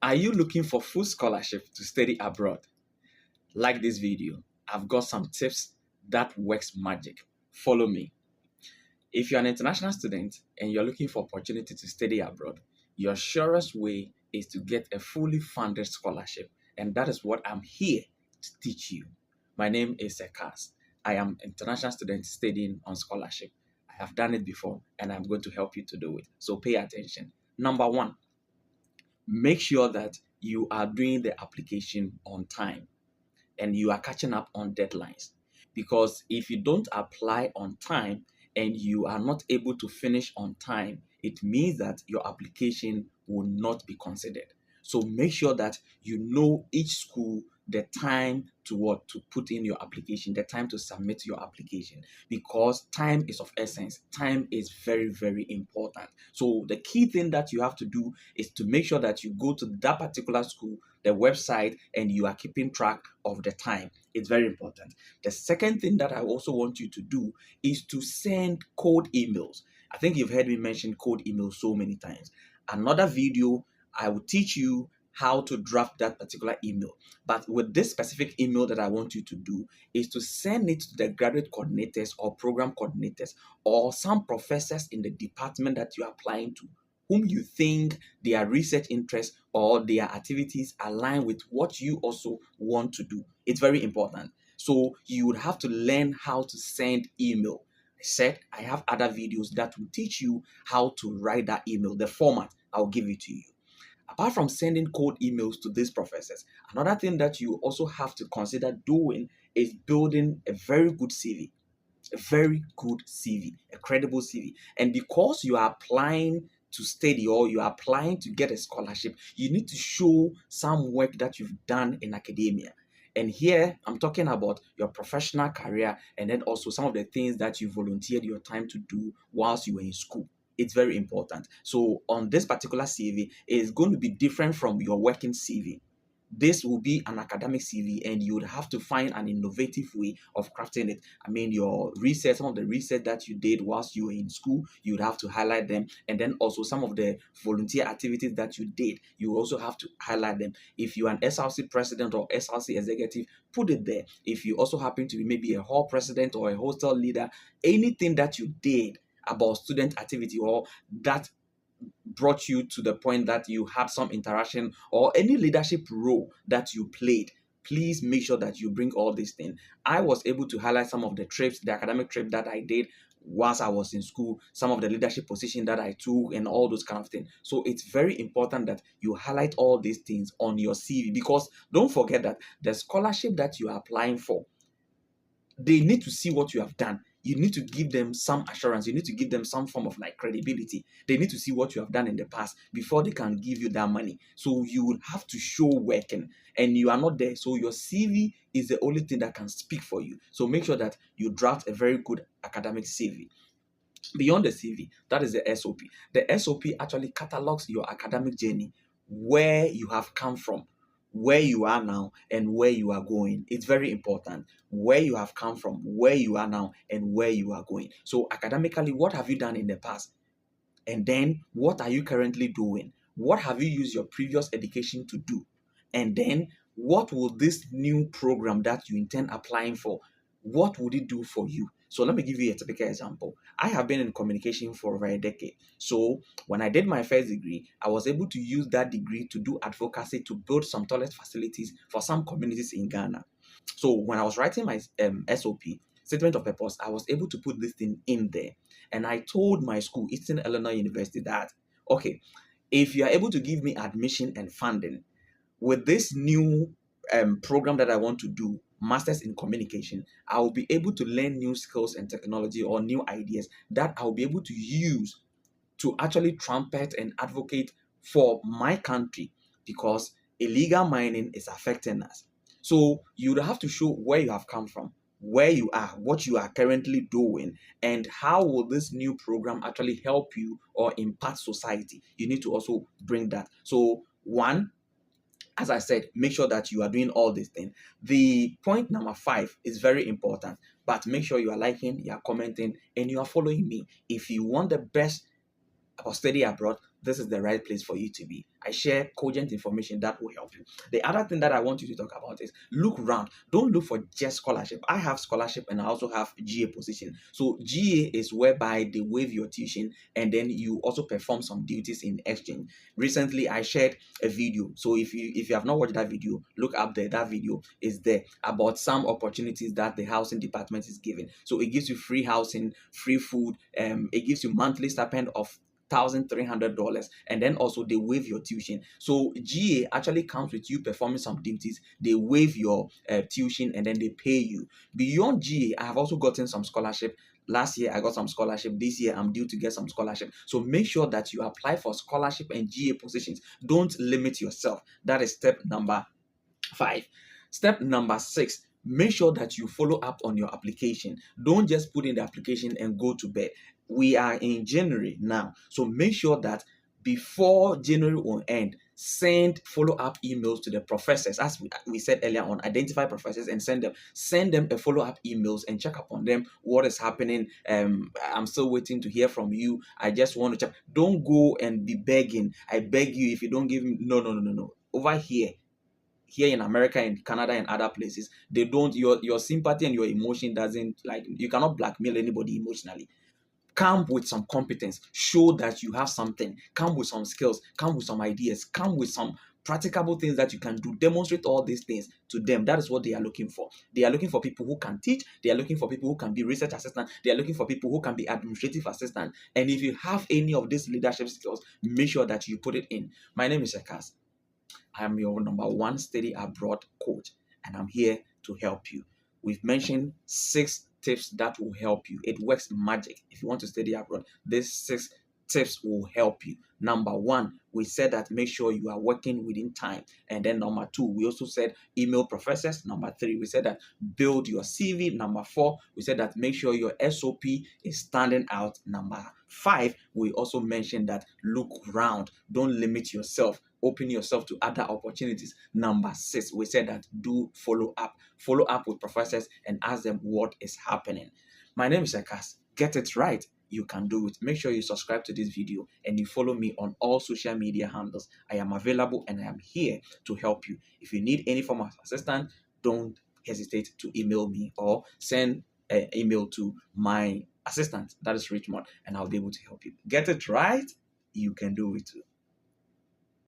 Are you looking for full scholarship to study abroad? Like this video, I've got some tips that works magic. Follow me. If you're an international student and you're looking for opportunity to study abroad, your surest way is to get a fully funded scholarship. And that is what I'm here to teach you. My name is Kaas. I am an international student studying on scholarship. I have done it before and I'm going to help you to do it. So pay attention. Number one, make sure that you are doing the application on time and you are catching up on deadlines. Because if you don't apply on time and you are not able to finish on time, it means that your application will not be considered. So make sure that you know each school the time to what to put in your application, the time to submit your application, because time is of essence. Time is very, very important. So the key thing that you have to do is to make sure that you go to that particular school, the website, and you are keeping track of the time. It's very important. The second thing that I also want you to do is to send cold emails. I think you've heard me mention cold emails so many times. Another video, I will teach you how to draft that particular email. But with this specific email that I want you to do is to send it to the graduate coordinators or program coordinators or some professors in the department that you are applying to, whom you think their research interests or their activities align with what you also want to do. It's very important. So you would have to learn how to send email. I said I have other videos that will teach you how to write that email, the format. I'll give it to you. Apart from sending cold emails to these professors, another thing that you also have to consider doing is building a very good CV. A very good CV, a credible CV. And because you are applying to study or you are applying to get a scholarship, you need to show some work that you've done in academia. And here I'm talking about your professional career and then also some of the things that you volunteered your time to do whilst you were in school. It's very important. So on this particular CV, it is going to be different from your working CV. This will be an academic CV and you would have to find an innovative way of crafting it. I mean, your research, some of the research that you did whilst you were in school, you would have to highlight them. And then also some of the volunteer activities that you did, you also have to highlight them. If you're an SRC president or SRC executive, put it there. If you also happen to be maybe a hall president or a hostel leader, anything that you did about student activity or that brought you to the point that you had some interaction or any leadership role that you played, please make sure that you bring all these things. I was able to highlight some of the trips, the academic trip that I did whilst I was in school, some of the leadership position that I took and all those kind of things. So it's very important that you highlight all these things on your CV, because don't forget that the scholarship that you are applying for, they need to see what you have done. You need to give them some assurance. You need to give them some form of like credibility. They need to see what you have done in the past before they can give you that money. So you will have to show working and you are not there. So your CV is the only thing that can speak for you. So make sure that you draft a very good academic CV. Beyond the CV, that is the SOP. The SOP actually catalogs your academic journey, where you have come from, where you are now, and where you are going. It's very important. Where you have come from, where you are now, and where you are going. So academically, what have you done in the past? And then what are you currently doing? What have you used your previous education to do? And then what will this new program that you intend applying for, what would it do for you? So let me give you a typical example. I have been in communication for over a decade. So when I did my first degree, I was able to use that degree to do advocacy to build some toilet facilities for some communities in Ghana. So when I was writing my SOP, statement of purpose, I was able to put this thing in there. And I told my school, Eastern Illinois University, that, okay, if you are able to give me admission and funding with this new program that I want to do, Masters in Communication, I will be able to learn new skills and technology or new ideas that I'll be able to use to actually trumpet and advocate for my country, because illegal mining is affecting us. So you would have to show where you have come from, where you are, what you are currently doing, and how will this new program actually help you or impact society. You need to also bring that. So one, as I said, make sure that you are doing all these things. The point number 5 is very important, but make sure you are liking, you are commenting, and you are following me. If you want the best about study abroad, this is the right place for you to be. I share cogent information that will help you. The other thing that I want you to talk about is look around. Don't look for just scholarship. I have scholarship and I also have GA position. So GA is whereby they waive your tuition and then you also perform some duties in exchange. Recently, I shared a video. So if you have not watched that video, look up there. That video is there about some opportunities that the housing department is giving. So it gives you free housing, free food. It gives you monthly stipend of $1,300, and then also they waive your tuition. So GA actually comes with you performing some duties. They waive your tuition and then they pay you. Beyond GA, I have also gotten some scholarship. Last year I got some scholarship. This year I'm due to get some scholarship. So make sure that you apply for scholarship and GA positions. Don't limit yourself. That is step number 5. Step number 6, make sure that you follow up on your application. Don't just put in the application and go to bed. We are in January now, so make sure that before January will end, send follow-up emails to the professors. As we said earlier on, identify professors and send them a follow-up emails and check up on them. What is happening? I'm still waiting to hear from you. I just want to check. Don't go and be begging. I beg you, if you don't give me, no. Over here in America and Canada and other places, they don't, your sympathy and your emotion doesn't, like, you cannot blackmail anybody emotionally. Come with some competence, show that you have something, come with some skills, come with some ideas, come with some practicable things that you can do. Demonstrate all these things to them. That is what they are looking for. They are looking for people who can teach. They are looking for people who can be research assistant. They are looking for people who can be administrative assistant. And if you have any of these leadership skills, make sure that you put it in. My name is Kaas. I am your number 1 study abroad coach, and I'm here to help you. We've mentioned 6 tips that will help you. It works magic. If you want to study abroad, these 6 tips will help you. Number 1, we said that make sure you are working within time. And then number 2, we also said email professors. Number 3, we said that build your CV. Number 4, we said that make sure your SOP is standing out. Number 5, we also mentioned that look around. Don't limit yourself. Open yourself to other opportunities. Number 6, we said that do follow up. Follow up with professors and ask them what is happening. My name is Kaas. Get it right. You can do it. Make sure you subscribe to this video and you follow me on all social media handles. I am available and I am here to help you. If you need any form of assistance, don't hesitate to email me or send an email to my assistant, that is Richmond, and I'll be able to help you. Get it right. You can do it too.